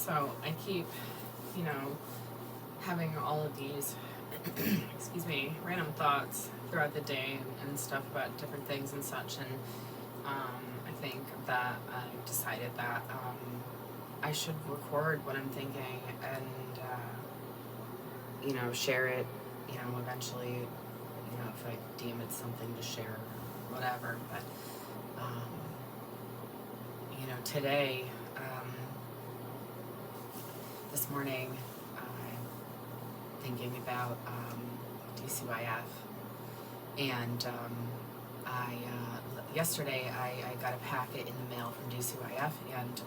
So I keep, you know, having all of these, excuse me, random thoughts throughout the day and stuff about different things and such. And I think that I decided that I should record what I'm thinking and, you know, share it, you know, eventually, you know, if I deem it something to share, whatever. But, you know, today, this morning, I'm thinking about DCYF, and yesterday I got a packet in the mail from DCYF, and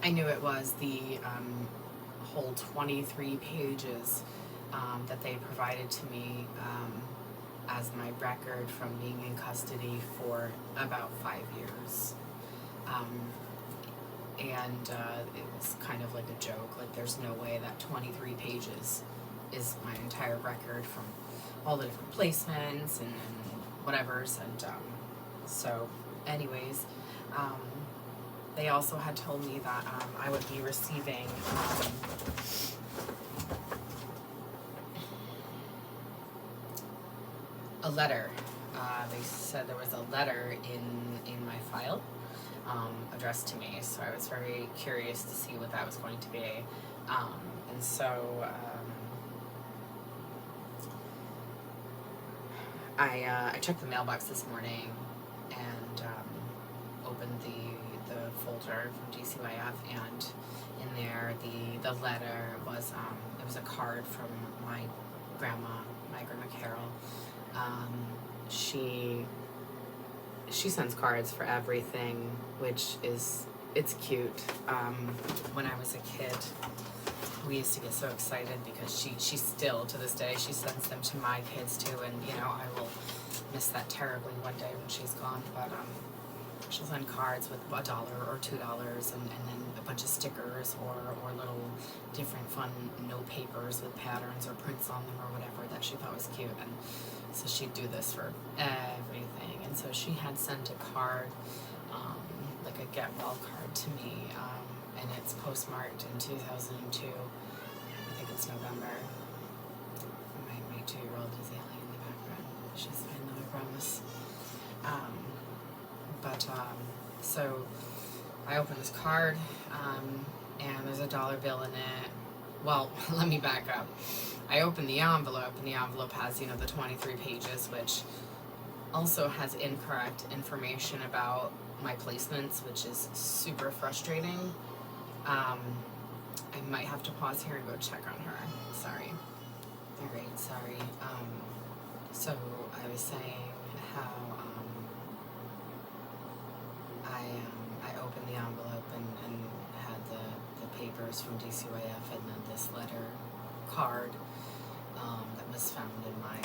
I knew it was the whole 23 pages that they provided to me as my record from being in custody for about 5 years. And it was kind of like a joke, like there's no way that 23 pages is my entire record from all the different placements and whatevers. And so anyways, they also had told me that I would be receiving a letter. They said there was a letter in my file addressed to me, so I was very curious to see what that was going to be. And so I checked the mailbox this morning and opened the folder from DCYF, and in there the letter was it was a card from my grandma Carol. She sends cards for everything, which it's cute. When I was a kid, we used to get so excited because she still, to this day, she sends them to my kids too, and you know, I will miss that terribly one day when she's gone, but she'll send cards with $1 or $2 and then a bunch of stickers or little different fun note papers with patterns or prints on them or whatever that she thought was cute. And so she'd do this for everything. And so she had sent a card, like a get well card to me, and it's postmarked in 2002. I think it's November. My 2-year-old is yelling in the background. She's another promise. So I opened this card, and there's a dollar bill in it. Well, let me back up. I opened the envelope, and the envelope has, you know, the 23 pages, which also has incorrect information about my placements, which is super frustrating. I might have to pause here and go check on her. Sorry. Alright, sorry. So I was saying how I opened the envelope and had the papers from DCYF and then this letter card that was found in my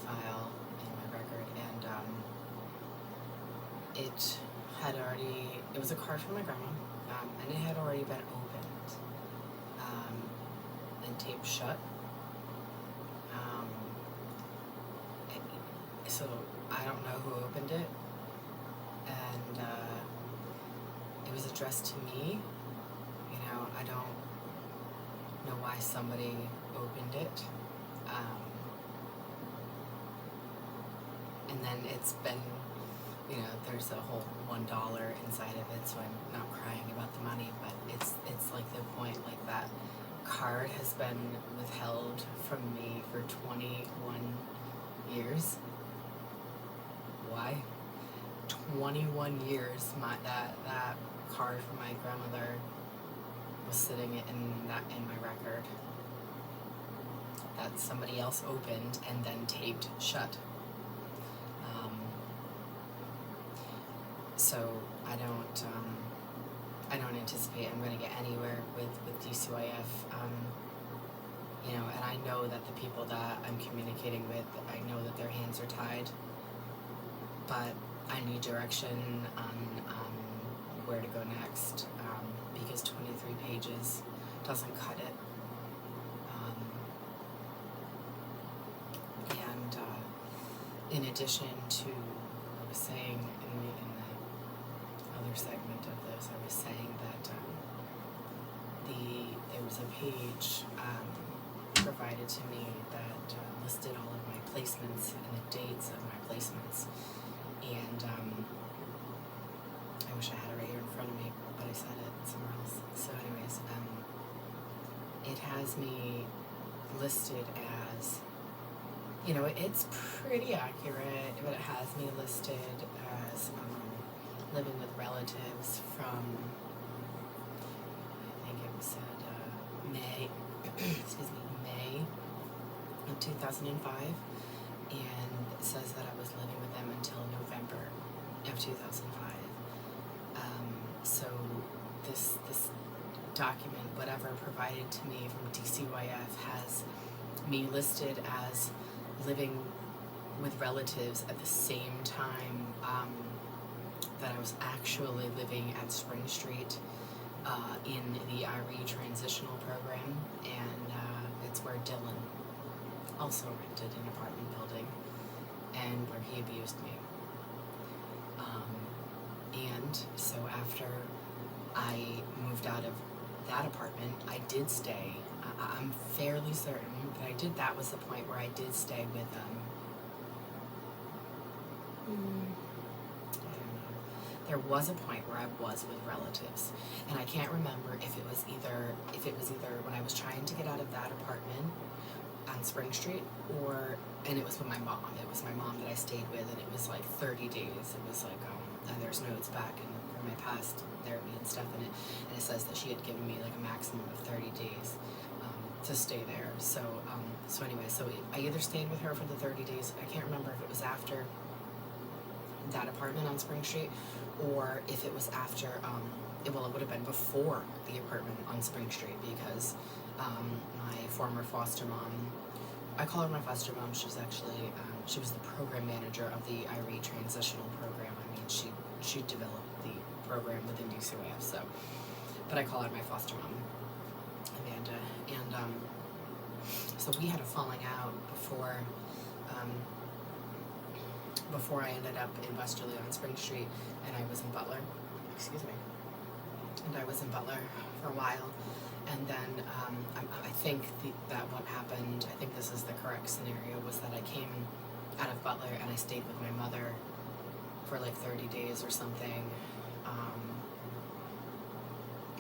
file, in my record, and it was a card from my grandma, and it had already been opened and taped shut. So I don't know who opened it, and it was addressed to me. You know, I don't know why somebody opened it. And then it's been, you know, there's a whole $1 inside of it, so I'm not crying about the money, but it's like the point, like that card has been withheld from me for 21 years. Why? 21 years that card from my grandmother was sitting in my record that somebody else opened and then taped shut. So I don't anticipate I'm going to get anywhere with DCYF. You know, and I know that the people that I'm communicating with, I know that their hands are tied, but I need direction on where to go next, because 23 pages doesn't cut it. And in addition to, I was saying in the other segment of this, I was saying that page provided to me that listed all of my placements and the dates of my placements. And I wish I had it right here in front of me, but I said it somewhere else. So anyways, it has me listed as, you know, it's pretty accurate, but it has me listed as living with relatives from, I think it said May, excuse me, May of 2005, and it says that I was living with them until November of 2005. So this document, whatever provided to me from DCYF, has me listed as living with relatives at the same time that I was actually living at Spring Street in the IRE transitional program, and it's where Dylan also rented an apartment building and where he abused me. And so after I moved out of that apartment, I did stay. I'm fairly certain that that was the point where I did stay with I don't know. There was a point where I was with relatives, and I can't remember if it was either when I was trying to get out of that apartment on Spring Street, and it was with my mom. It was my mom that I stayed with, and it was like 30 days. It was like and there's notes back in my past therapy and stuff in it, and it says that she had given me like a maximum of 30 days to stay there. So anyway, so I either stayed with her for the 30 days. I can't remember if it was after that apartment on Spring Street, or if it was after. It would have been before the apartment on Spring Street, because my former foster mom, I call her my foster mom. She's actually she was the program manager of the IRE transitional program. I mean, she developed the program within DCYF. So, but I call her my foster mom, Amanda. And so we had a falling out before I ended up in Westerly on Spring Street, and I was in Butler. Excuse me. And I was in Butler for a while, and then I think that what happened, I think this is the correct scenario, was that I came out of Butler and I stayed with my mother for like 30 days or something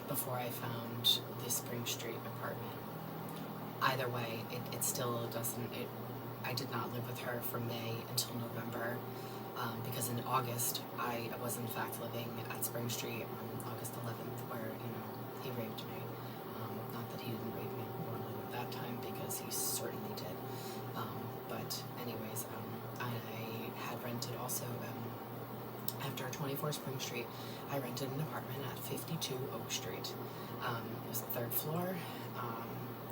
before I found the Spring Street apartment. Either way, it still doesn't, I did not live with her from May until November, because in August I was in fact living at Spring Street on August 11th, where, you know, he raped me. Not that he didn't rape me morally at that time, because he certainly did. But anyways, I had rented also, after 24 Spring Street, I rented an apartment at 52 Oak Street. It was the third floor,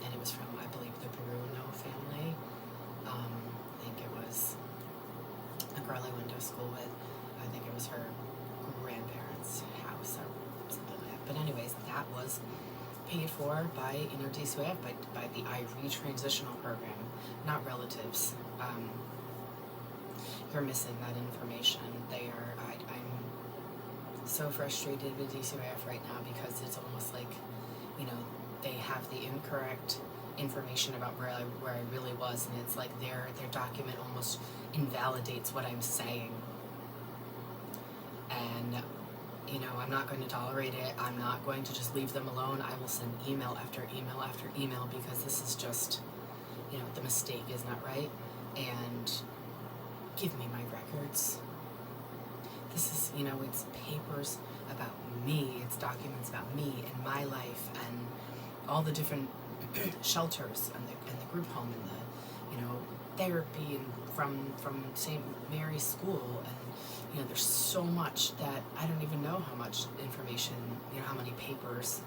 and it was from, I believe, the Bruno family. I think it was a girl I went to school with. I think it was her grandparents' house or something like that. But anyways, that was paid for by, you know, DCYF, by the IRE transitional program, not relatives. You're missing that information. I'm so frustrated with DCYF right now, because it's almost like, you know, they have the incorrect information about where I really was, and it's like their document almost invalidates what I'm saying. And, you know, I'm not going to tolerate it. I'm not going to just leave them alone. I will send email after email after email, because this is just, you know, the mistake is not right. And give me my records. This is, you know, it's papers about me. It's documents about me and my life and all the different shelters and the group home and the, you know, therapy and from St. Mary's School. And, you know, there's so much that I don't even know how much information, you know, how many papers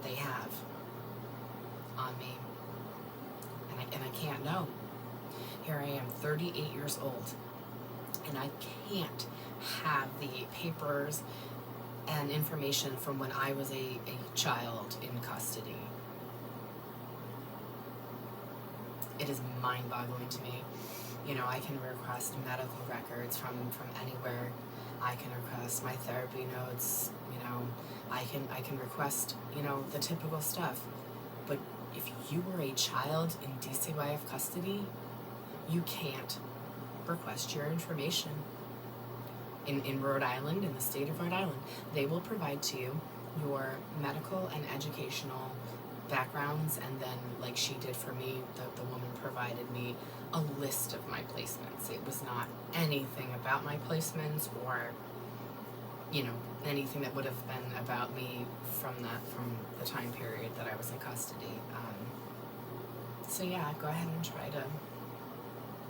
they have on me. And I can't know. Here I am, 38 years old, and I can't have the papers and information from when I was a child in custody. It is mind-boggling to me. You know, I can request medical records from anywhere. I can request my therapy notes. You know, I can request, you know, the typical stuff. But if you were a child in DCYF custody, you can't request your information. In Rhode Island, in the state of Rhode Island, they will provide to you your medical and educational backgrounds, and then, like she did for me, the woman provided me a list of my placements. It was not anything about my placements or, you know, anything that would have been about me from the time period that I was in custody. So yeah, go ahead and try to,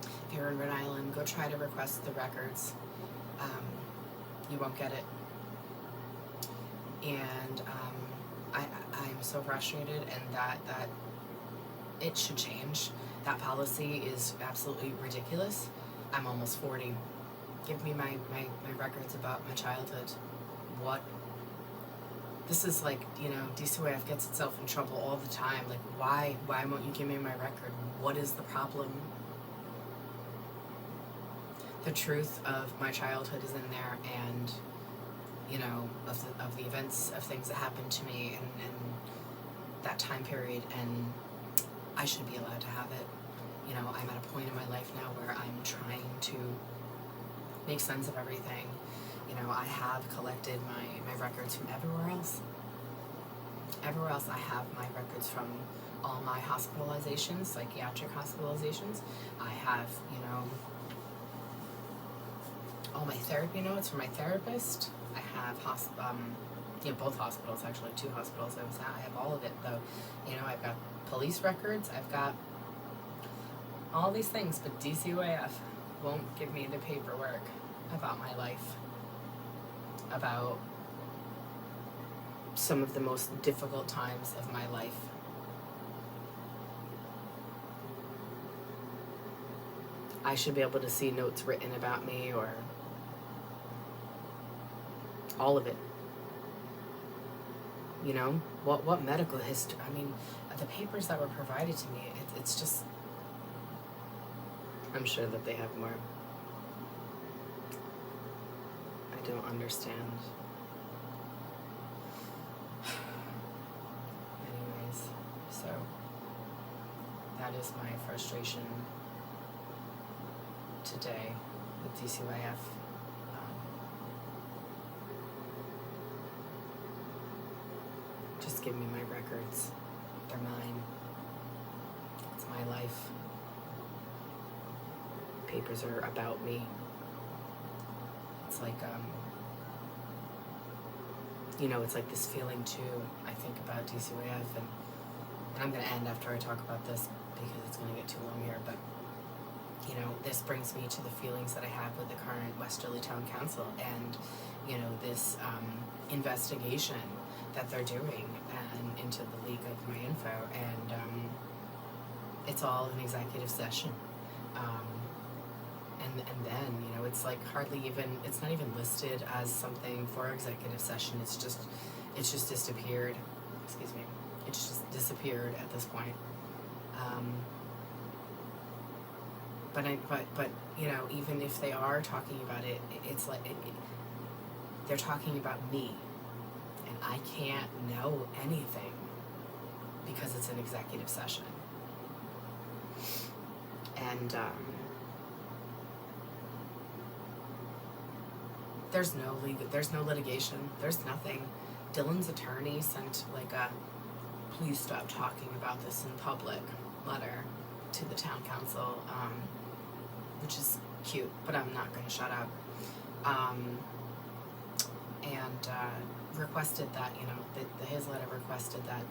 if you're in Rhode Island, go try to request the records. You won't get it. And I'm so frustrated, and that it should change. That policy is absolutely ridiculous. I'm almost 40. Give me my records about my childhood. What? This is like, you know, DCYF gets itself in trouble all the time. Like, why won't you give me my record? What is the problem? The truth of my childhood is in there, and, you know, of the events, of things that happened to me and that time period, and I should be allowed to have it. You know, I'm at a point in my life now where I'm trying to make sense of everything. You know, I have collected my records from everywhere else. Everywhere else I have my records from all my hospitalizations, psychiatric hospitalizations. I have, you know, all my therapy notes from my therapist. I have both hospitals, actually, 2 hospitals I was at. I have all of it, though. You know, I've got police records, I've got all these things, but DCYF won't give me the paperwork about my life, about some of the most difficult times of my life. I should be able to see notes written about me, or all of it. You know, what medical history, I mean, the papers that were provided to me, it's just, I'm sure that they have more. I don't understand. Anyways, so that is my frustration today with DCYF. Just give me my records. They're mine. It's my life. Papers are about me. It's like, you know, it's like this feeling too, I think, about DCYF, and I'm going to end after I talk about this because it's going to get too long here, but, you know, this brings me to the feelings that I have with the current Westerly Town Council, and, you know, this investigation that they're doing and into the leak of my info, and it's all an executive session. And then, you know, it's like hardly even, it's not even listed as something for executive session. It's just disappeared. Excuse me. It's just disappeared at this point. But you know, even if they are talking about it, it's like they're talking about me, and I can't know anything because it's an executive session. And there's no litigation. There's nothing. Dylan's attorney sent like a "please stop talking about this in public" letter to the town council, which is cute, but I'm not going to shut up. And requested that, you know, his letter requested that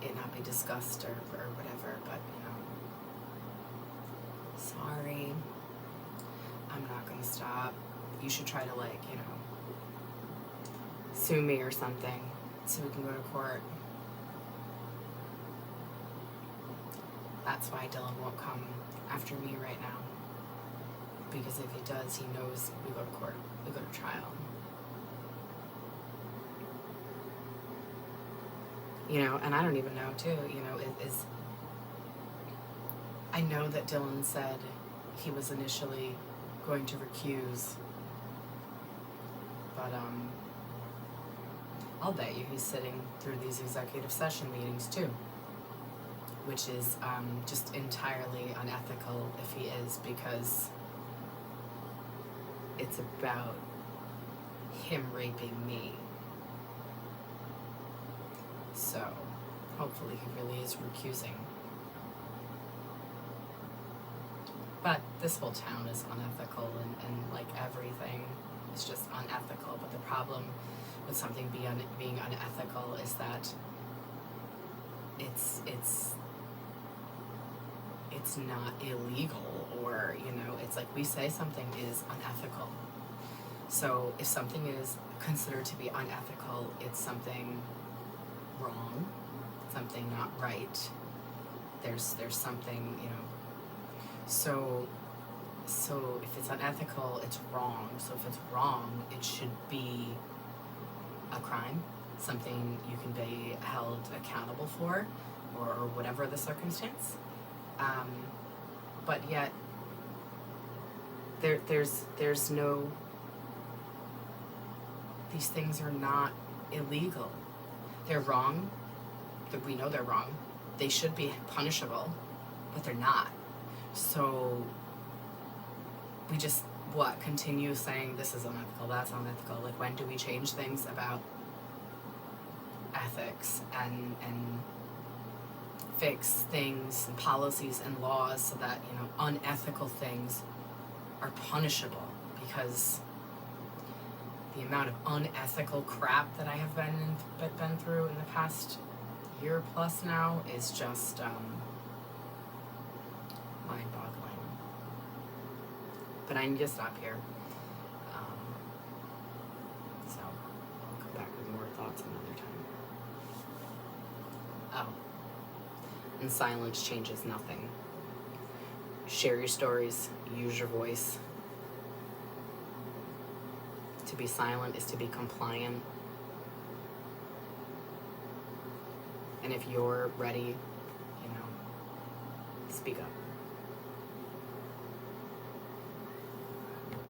it not be discussed or whatever, but, you know, sorry, I'm not going to stop. You should try to, like, you know, sue me or something so we can go to court. That's why Dylan won't come after me right now. Because if he does, he knows we go to court, we go to trial. You know, and I don't even know, too, you know, I know that Dylan said he was initially going to recuse, but I'll bet you he's sitting through these executive session meetings too. which is just entirely unethical if he is, because it's about him raping me. So hopefully he really is recusing. But this whole town is unethical, and like everything is just unethical. But the problem with something being unethical is that it's not illegal, or, you know, it's like we say something is unethical. So if something is considered to be unethical, it's something wrong, something not right. There's something, you know. So if it's unethical, it's wrong. So if it's wrong, it should be a crime, something you can be held accountable for, or whatever the circumstance. But yet, there's no, these things are not illegal. They're wrong. We know they're wrong. They should be punishable, but they're not. So we just, continue saying this is unethical, that's unethical. Like, when do we change things about ethics and fix things and policies and laws so that, you know, unethical things are punishable? Because the amount of unethical crap that I have been through in the past year plus now is just mind-boggling. But I need to stop here. So I'll come back with more thoughts another time. Oh, and silence changes nothing. Share your stories, use your voice. To be silent is to be compliant. And if you're ready, you know, speak up.